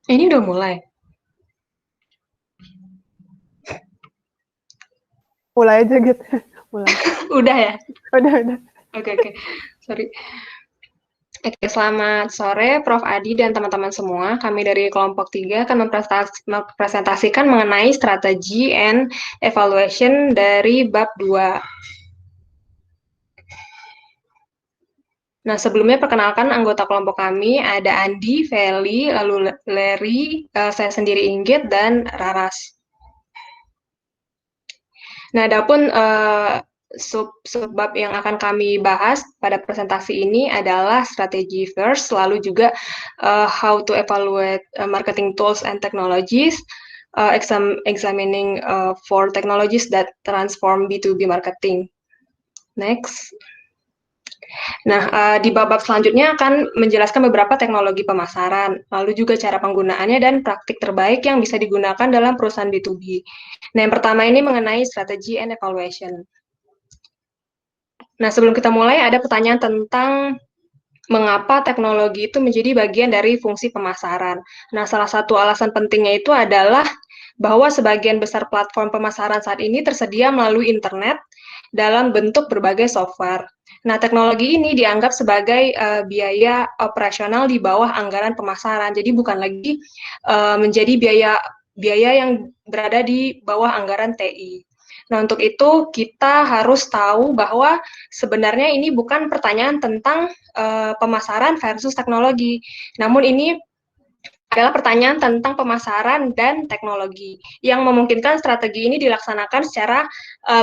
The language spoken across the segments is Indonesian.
Ini udah mulai? Mulai aja gitu. Mulai. Udah ya? Udah. Oke. Sorry. Oke, selamat sore Prof. Adi dan teman-teman semua. Kami dari kelompok 3 akan mempresentasikan mengenai strategi and evaluation dari bab 2. Nah, sebelumnya perkenalkan anggota kelompok kami, ada Andi, Feli, lalu Larry, saya sendiri Inggit, dan Raras. Nah, adapun subbab yang akan kami bahas pada presentasi ini adalah strategi first, lalu juga how to evaluate marketing tools and technologies, examining for technologies that transform B2B marketing. Next. Nah, di bab selanjutnya akan menjelaskan beberapa teknologi pemasaran, lalu juga cara penggunaannya dan praktik terbaik yang bisa digunakan dalam perusahaan B2B. Nah, yang pertama ini mengenai strategi and evaluation. Nah, sebelum kita mulai, ada pertanyaan tentang mengapa teknologi itu menjadi bagian dari fungsi pemasaran. Nah, salah satu alasan pentingnya itu adalah bahwa sebagian besar platform pemasaran saat ini tersedia melalui internet dalam bentuk berbagai software. Nah, teknologi ini dianggap sebagai biaya operasional di bawah anggaran pemasaran. Jadi bukan lagi menjadi biaya yang berada di bawah anggaran TI. Nah, untuk itu kita harus tahu bahwa sebenarnya ini bukan pertanyaan tentang pemasaran versus teknologi, namun ini adalah pertanyaan tentang pemasaran dan teknologi yang memungkinkan strategi ini dilaksanakan secara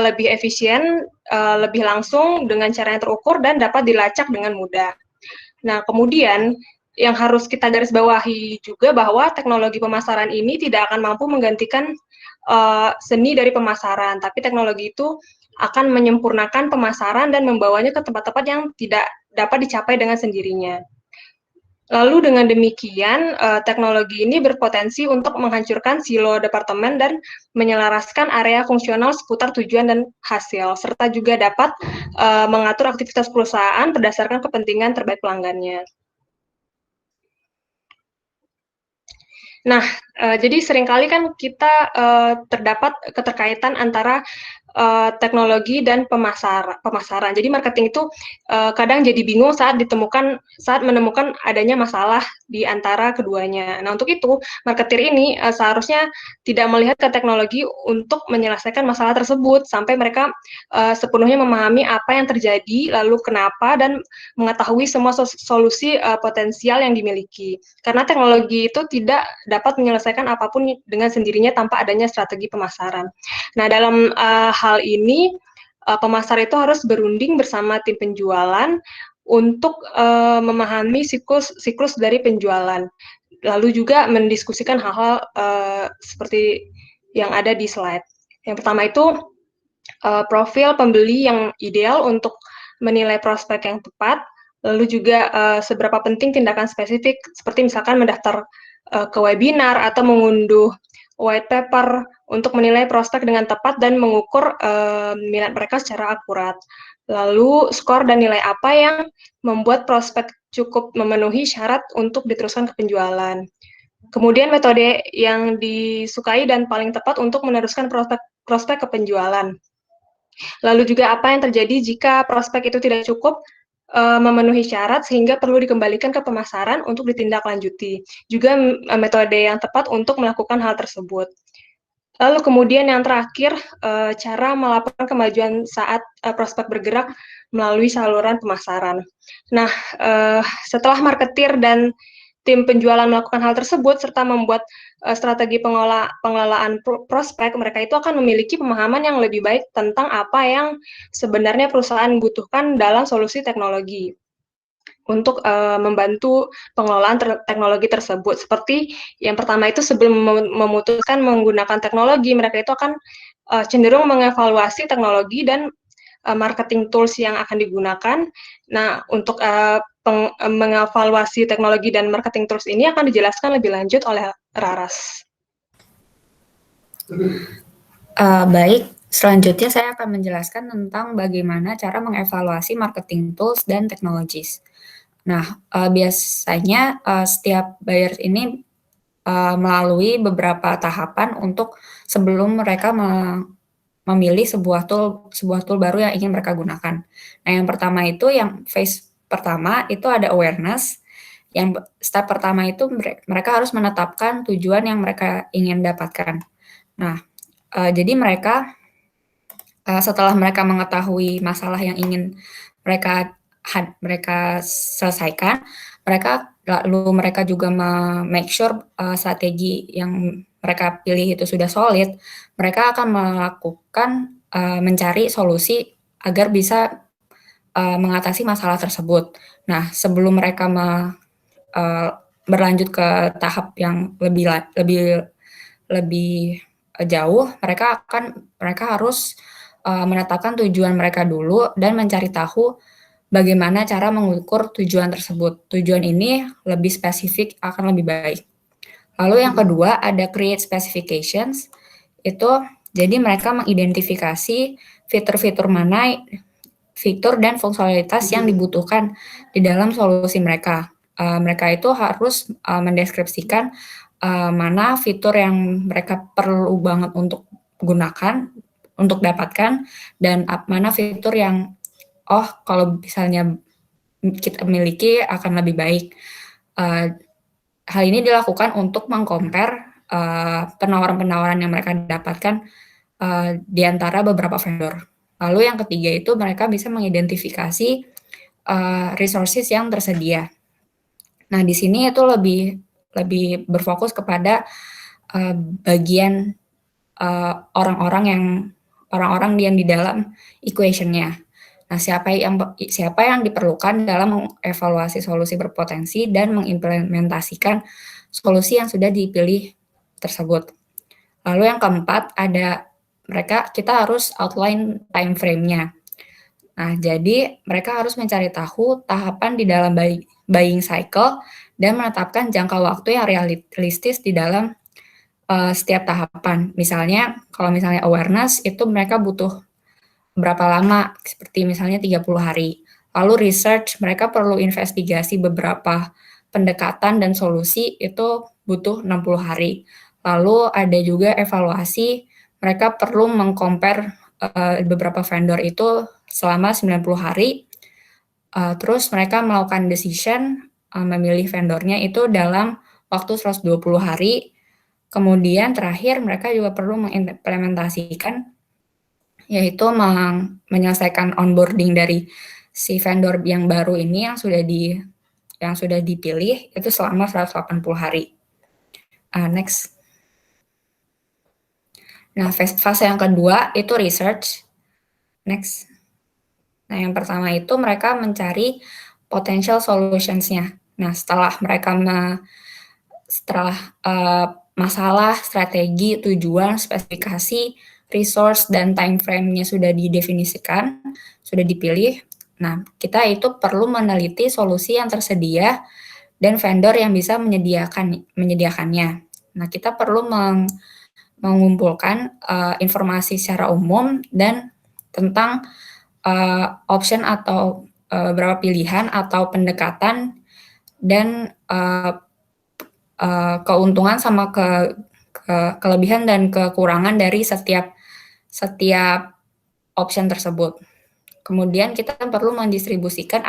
lebih efisien, lebih langsung dengan cara yang terukur dan dapat dilacak dengan mudah. Nah, kemudian yang harus kita garis bawahi juga bahwa teknologi pemasaran ini tidak akan mampu menggantikan seni dari pemasaran, tapi teknologi itu akan menyempurnakan pemasaran dan membawanya ke tempat-tempat yang tidak dapat dicapai dengan sendirinya. Lalu dengan demikian, teknologi ini berpotensi untuk menghancurkan silo departemen dan menyelaraskan area fungsional seputar tujuan dan hasil, serta juga dapat mengatur aktivitas perusahaan berdasarkan kepentingan terbaik pelanggannya. Nah, jadi seringkali kan kita terdapat keterkaitan antara teknologi dan pemasaran. Jadi marketing itu kadang jadi bingung saat menemukan adanya masalah di antara keduanya. Nah, untuk itu marketer ini seharusnya tidak melihat ke teknologi untuk menyelesaikan masalah tersebut sampai mereka sepenuhnya memahami apa yang terjadi, lalu kenapa, dan mengetahui semua solusi potensial yang dimiliki. Karena teknologi itu tidak dapat menyelesaikan apapun dengan sendirinya tanpa adanya strategi pemasaran. Nah, dalam hal ini pemasar itu harus berunding bersama tim penjualan untuk memahami siklus dari penjualan, lalu juga mendiskusikan hal-hal seperti yang ada di slide. Yang pertama itu profil pembeli yang ideal untuk menilai prospek yang tepat, lalu juga seberapa penting tindakan spesifik seperti misalkan mendaftar ke webinar atau mengunduh white paper untuk menilai prospek dengan tepat dan mengukur minat mereka secara akurat. Lalu skor dan nilai apa yang membuat prospek cukup memenuhi syarat untuk diteruskan ke penjualan. Kemudian metode yang disukai dan paling tepat untuk meneruskan prospek ke penjualan. Lalu juga apa yang terjadi jika prospek itu tidak cukup memenuhi syarat sehingga perlu dikembalikan ke pemasaran untuk ditindaklanjuti. Juga metode yang tepat untuk melakukan hal tersebut. Lalu kemudian yang terakhir, cara melaporkan kemajuan saat prospek bergerak melalui saluran pemasaran. Nah, setelah marketir dan tim penjualan melakukan hal tersebut serta membuat strategi pengelolaan prospek, mereka itu akan memiliki pemahaman yang lebih baik tentang apa yang sebenarnya perusahaan butuhkan dalam solusi teknologi untuk membantu pengelolaan teknologi tersebut. Seperti yang pertama itu sebelum memutuskan menggunakan teknologi, mereka itu akan cenderung mengevaluasi teknologi dan marketing tools yang akan digunakan. Nah, untuk mengevaluasi teknologi dan marketing tools ini akan dijelaskan lebih lanjut oleh Raras. Baik, selanjutnya saya akan menjelaskan tentang bagaimana cara mengevaluasi marketing tools dan technologies. Nah, biasanya setiap buyers ini melalui beberapa tahapan untuk sebelum mereka memilih sebuah tool baru yang ingin mereka gunakan. Nah, yang pertama itu yang phase pertama itu ada awareness. Yang step pertama itu mereka harus menetapkan tujuan yang mereka ingin dapatkan. Nah, jadi mereka setelah mereka mengetahui masalah yang ingin mereka selesaikan, mereka juga make sure strategi yang mereka pilih itu sudah solid, mereka akan melakukan mencari solusi agar bisa mengatasi masalah tersebut. Nah, sebelum mereka berlanjut ke tahap yang lebih jauh, mereka harus menetapkan tujuan mereka dulu dan mencari tahu bagaimana cara mengukur tujuan tersebut. Tujuan ini lebih spesifik akan lebih baik. Lalu yang kedua ada create specifications. Itu jadi mereka mengidentifikasi fitur-fitur dan fungsionalitas yang dibutuhkan di dalam solusi mereka. Mereka itu harus mendeskripsikan mana fitur yang mereka perlu banget untuk dapatkan, dan mana fitur yang kalau misalnya kita miliki akan lebih baik. Hal ini dilakukan untuk meng-compare penawaran-penawaran yang mereka dapatkan di antara beberapa vendor. Lalu yang ketiga itu mereka bisa mengidentifikasi resources yang tersedia. Nah, di sini itu lebih berfokus kepada bagian orang-orang yang di dalam equation-nya. Nah, siapa yang diperlukan dalam mengevaluasi solusi berpotensi dan mengimplementasikan solusi yang sudah dipilih tersebut. Lalu yang keempat ada kita harus outline time frame-nya. Nah, jadi mereka harus mencari tahu tahapan di dalam buying cycle dan menetapkan jangka waktu yang realistis di dalam setiap tahapan. Misalnya, kalau misalnya awareness itu mereka butuh berapa lama, seperti misalnya 30 hari. Lalu research, mereka perlu investigasi beberapa pendekatan dan solusi itu butuh 60 hari. Lalu ada juga evaluasi, mereka perlu meng-compare beberapa vendor itu selama 90 hari. Terus mereka melakukan decision, memilih vendornya itu dalam waktu 120 hari. Kemudian terakhir mereka juga perlu mengimplementasikan, yaitu menyelesaikan onboarding dari si vendor yang baru ini yang sudah dipilih itu selama 180 hari. Next. Nah, fase yang kedua itu research. Next. Nah, yang pertama itu mereka mencari potential solutions-nya. Nah, setelah masalah, strategi, tujuan, spesifikasi, resource, dan time frame-nya sudah didefinisikan, sudah dipilih. Nah, kita itu perlu meneliti solusi yang tersedia dan vendor yang bisa menyediakannya. Nah, kita perlu mengumpulkan informasi secara umum dan tentang option atau beberapa pilihan atau pendekatan dan keuntungan sama kelebihan dan kekurangan dari setiap option tersebut. Kemudian kita perlu mendistribusikan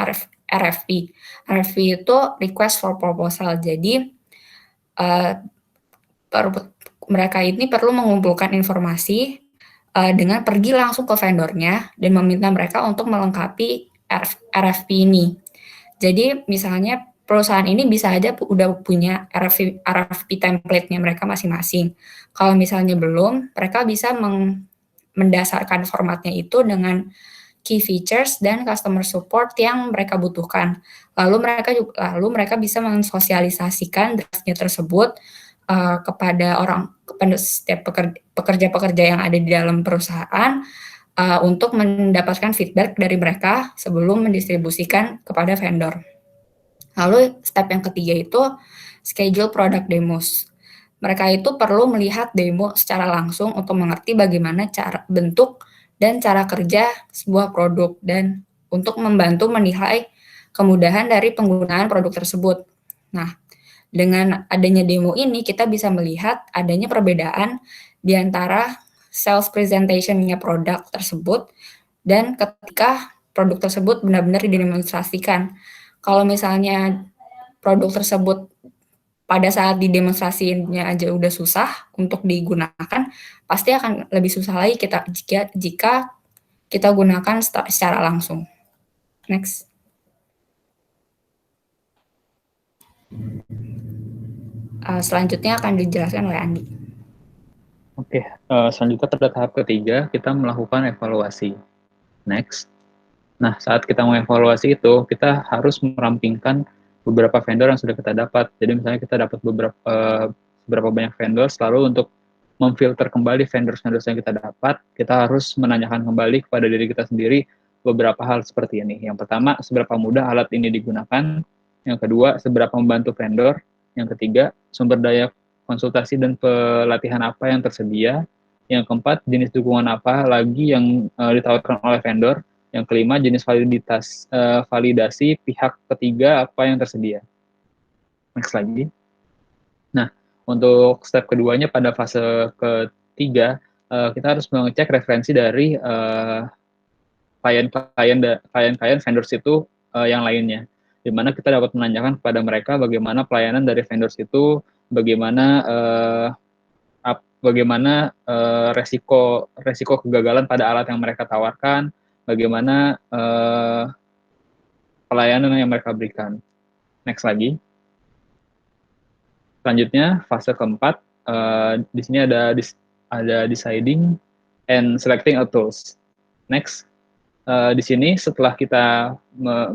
RFP. RFP itu request for proposal. Jadi mereka ini perlu mengumpulkan informasi dengan pergi langsung ke vendornya dan meminta mereka untuk melengkapi RFP ini. Jadi misalnya perusahaan ini bisa aja udah punya RFP template-nya mereka masing-masing. Kalau misalnya belum, mereka bisa mendasarkan formatnya itu dengan key features dan customer support yang mereka butuhkan. Lalu mereka bisa mensosialisasikan draft-nya tersebut kepada setiap pekerja-pekerja yang ada di dalam perusahaan untuk mendapatkan feedback dari mereka sebelum mendistribusikan kepada vendor. Lalu step yang ketiga itu schedule product demos. Mereka itu perlu melihat demo secara langsung untuk mengerti bagaimana cara bentuk dan cara kerja sebuah produk dan untuk membantu menilai kemudahan dari penggunaan produk tersebut. Nah, Dengan adanya demo ini, kita bisa melihat adanya perbedaan di antara sales presentation-nya produk tersebut dan ketika produk tersebut benar-benar didemonstrasikan. Kalau misalnya produk tersebut pada saat didemonstrasinya aja udah susah untuk digunakan, pasti akan lebih susah lagi jika kita gunakan secara langsung. Next. Selanjutnya akan dijelaskan oleh Andi. Oke, selanjutnya pada tahap ketiga, kita melakukan evaluasi. Next. Nah, saat kita mengevaluasi itu, kita harus merampingkan beberapa vendor yang sudah kita dapat. Jadi misalnya kita dapat beberapa banyak vendor, selalu untuk memfilter kembali vendor-vendor yang kita dapat, kita harus menanyakan kembali kepada diri kita sendiri beberapa hal seperti ini. Yang pertama, seberapa mudah alat ini digunakan. Yang kedua, seberapa membantu vendor. Yang ketiga, sumber daya konsultasi dan pelatihan apa yang tersedia. Yang keempat, jenis dukungan apa lagi yang ditawarkan oleh vendor. Yang kelima, jenis validasi pihak ketiga apa yang tersedia. Next lagi. Nah, untuk step keduanya pada fase ketiga, kita harus mengecek referensi dari klien-klien vendors itu yang lainnya. Di mana kita dapat menanyakan kepada mereka bagaimana pelayanan dari vendors itu, bagaimana resiko kegagalan pada alat yang mereka tawarkan, bagaimana pelayanan yang mereka berikan. Next lagi. Selanjutnya, fase keempat, di sini ada deciding and selecting a tools. Next, di sini setelah kita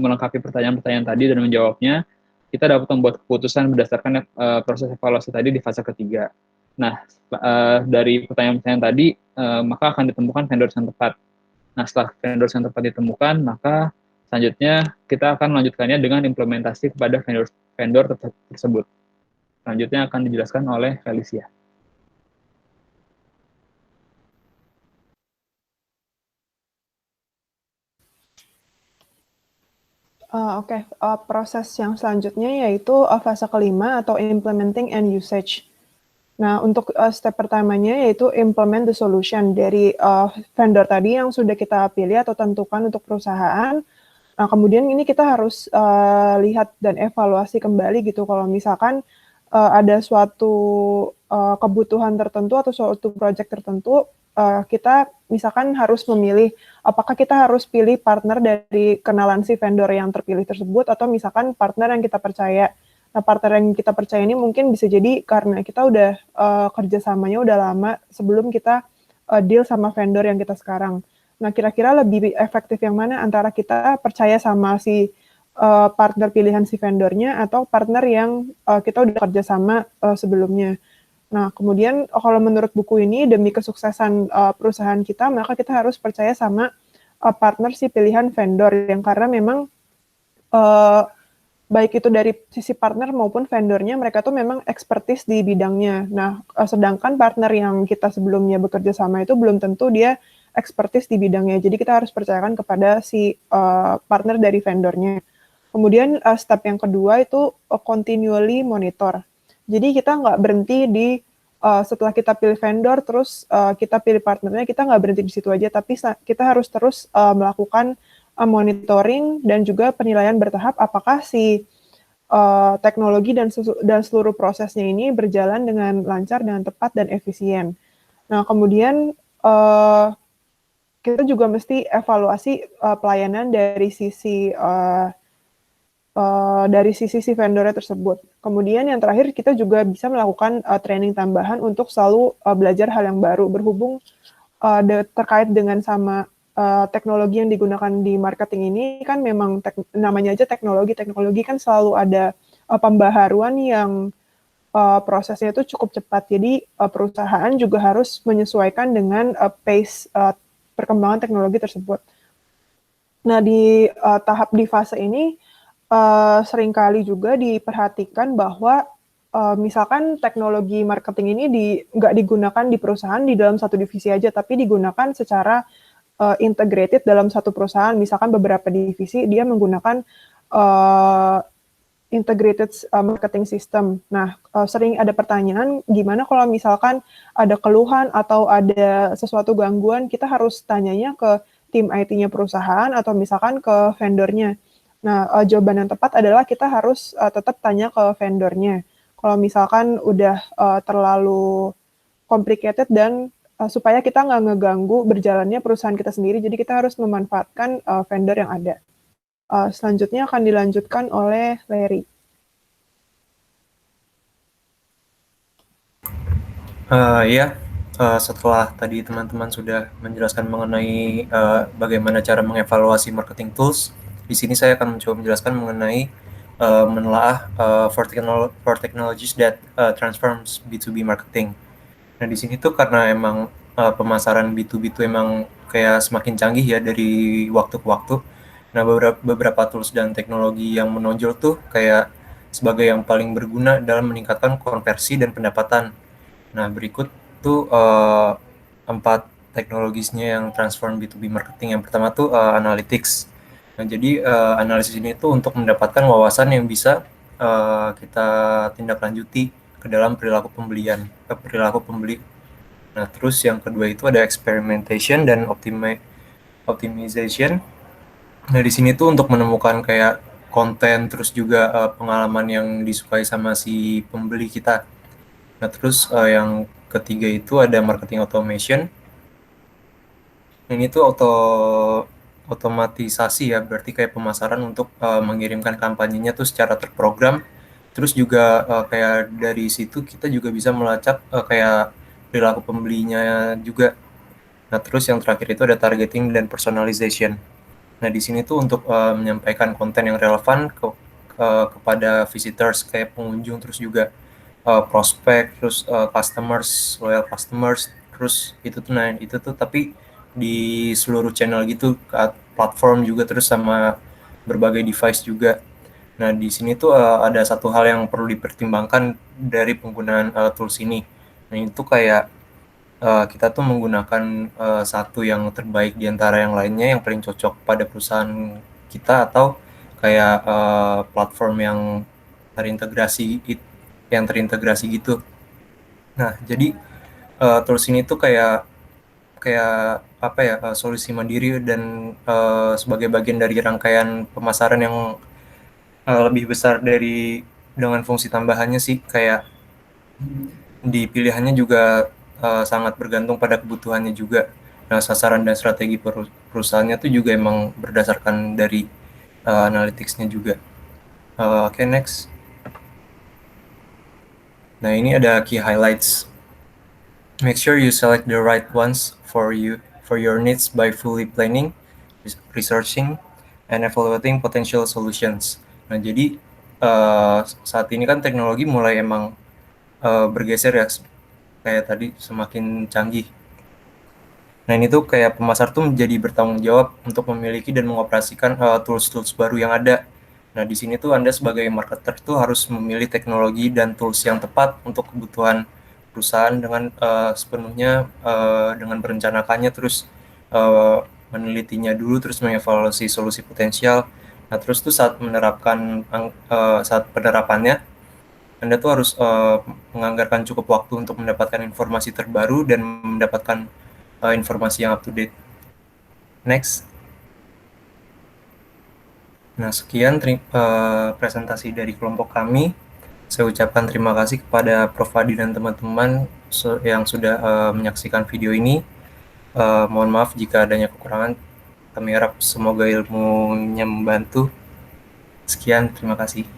melengkapi pertanyaan-pertanyaan tadi dan menjawabnya, kita dapat membuat keputusan berdasarkan proses evaluasi tadi di fase ketiga. Nah, dari pertanyaan-pertanyaan tadi, maka akan ditemukan vendor yang tepat. Nah, setelah vendor yang tepat ditemukan, maka selanjutnya kita akan melanjutkannya dengan implementasi kepada vendor tersebut. Selanjutnya akan dijelaskan oleh Felicia. Oke. Proses yang selanjutnya yaitu fase kelima atau implementing and usage. Nah, untuk step pertamanya yaitu implement the solution dari vendor tadi yang sudah kita pilih atau tentukan untuk perusahaan. Nah, kemudian ini kita harus lihat dan evaluasi kembali gitu kalau misalkan ada suatu kebutuhan tertentu atau suatu project tertentu, kita misalkan harus memilih apakah kita harus pilih partner dari kenalan si vendor yang terpilih tersebut atau misalkan partner yang kita percaya. Nah, partner yang kita percaya ini mungkin bisa jadi karena kita udah kerjasamanya udah lama sebelum kita deal sama vendor yang kita sekarang. Nah, kira-kira lebih efektif yang mana antara kita percaya sama si partner pilihan si vendornya atau partner yang kita udah kerjasama sebelumnya. Nah, kemudian kalau menurut buku ini, demi kesuksesan perusahaan kita, maka kita harus percaya sama partner si pilihan vendor yang karena memang baik itu dari sisi partner maupun vendornya, mereka tuh memang expertise di bidangnya. Nah, sedangkan partner yang kita sebelumnya bekerja sama itu belum tentu dia expertise di bidangnya. Jadi kita harus percayakan kepada si partner dari vendornya. Kemudian step yang kedua itu continually monitor. Jadi kita nggak berhenti di setelah kita pilih vendor, terus kita pilih partnernya, kita nggak berhenti di situ aja, tapi kita harus terus melakukan monitoring dan juga penilaian bertahap apakah si teknologi dan seluruh prosesnya ini berjalan dengan lancar, dengan tepat, dan efisien. Nah, kemudian kita juga mesti evaluasi pelayanan dari sisi si vendornya tersebut. Kemudian yang terakhir kita juga bisa melakukan training tambahan untuk selalu belajar hal yang baru berhubung terkait dengan sama teknologi yang digunakan di marketing ini kan memang namanya aja teknologi kan selalu ada pembaharuan yang prosesnya itu cukup cepat. Jadi perusahaan juga harus menyesuaikan dengan pace perkembangan teknologi tersebut. Nah, di fase ini seringkali juga diperhatikan bahwa misalkan teknologi marketing ini nggak digunakan di perusahaan di dalam satu divisi aja, tapi digunakan secara integrated dalam satu perusahaan. Misalkan beberapa divisi dia menggunakan integrated marketing system. Nah, sering ada pertanyaan, gimana kalau misalkan ada keluhan atau ada sesuatu gangguan, kita harus tanyanya ke tim IT-nya perusahaan atau misalkan ke vendornya. Nah, jawaban yang tepat adalah kita harus tetap tanya ke vendornya. Kalau misalkan udah terlalu complicated dan supaya kita nggak ngeganggu berjalannya perusahaan kita sendiri, jadi kita harus memanfaatkan vendor yang ada. Selanjutnya akan dilanjutkan oleh Larry. Setelah tadi teman-teman sudah menjelaskan mengenai bagaimana cara mengevaluasi marketing tools, di sini saya akan mencoba menjelaskan mengenai menelaah for technologies that transforms B2B marketing. Nah, di sini tuh karena emang pemasaran B2B itu emang kayak semakin canggih ya dari waktu ke waktu. Nah, beberapa tools dan teknologi yang menonjol tuh kayak sebagai yang paling berguna dalam meningkatkan konversi dan pendapatan. Nah, berikut tuh 4 teknologisnya yang transform B2B marketing. Yang pertama tuh analytics. Nah, jadi analisis ini tuh untuk mendapatkan wawasan yang bisa kita tindak lanjuti ke dalam perilaku pembeli. Nah, terus yang kedua itu ada experimentation dan optimization. Nah, di sini tuh untuk menemukan kayak konten, terus juga pengalaman yang disukai sama si pembeli kita. Nah, terus yang ketiga itu ada marketing automation. Ini tuh otomatisasi ya, berarti kayak pemasaran untuk mengirimkan kampanyenya tuh secara terprogram. Terus juga kayak dari situ kita juga bisa melacak kayak perilaku pembelinya juga. Nah, terus yang terakhir itu ada targeting dan personalization. Nah, di sini tuh untuk menyampaikan konten yang relevan kepada visitors, kayak pengunjung, terus juga prospek, terus loyal customers, terus itu tuh tapi di seluruh channel gitu, platform juga, terus sama berbagai device juga. Nah, di sini tuh ada satu hal yang perlu dipertimbangkan dari penggunaan tools ini. Nah, itu kayak kita tuh menggunakan satu yang terbaik di antara yang lainnya yang paling cocok pada perusahaan kita, atau kayak platform yang terintegrasi gitu. Nah, jadi tools ini tuh kayak apa ya, solusi mandiri dan sebagai bagian dari rangkaian pemasaran yang lebih besar dengan fungsi tambahannya sih, kayak di pilihannya juga sangat bergantung pada kebutuhannya juga. Nah, sasaran dan strategi perusahaannya tuh juga emang berdasarkan dari analytics-nya juga. Oke, next. Nah, ini ada key highlights. Make sure you select the right ones for your needs by fully planning, researching, and evaluating potential solutions. Nah, jadi saat ini kan teknologi mulai emang bergeser ya, kayak tadi semakin canggih. Nah, ini tuh kayak pemasar tuh menjadi bertanggung jawab untuk memiliki dan mengoperasikan tools-tools baru yang ada. Nah, di sini tuh Anda sebagai marketer tuh harus memilih teknologi dan tools yang tepat untuk kebutuhan perusahaan dengan sepenuhnya dengan merencanakannya, terus menelitinya dulu, terus mengevaluasi solusi potensial. Nah, terus tuh saat penerapannya Anda tuh harus menganggarkan cukup waktu untuk mendapatkan informasi terbaru dan mendapatkan informasi yang up to date. Next. Nah, sekian presentasi dari kelompok kami. Saya ucapkan terima kasih kepada Prof. Adi dan teman-teman yang sudah menyaksikan video ini. Mohon maaf jika adanya kekurangan. Kami harap semoga ilmunya membantu. Sekian, terima kasih.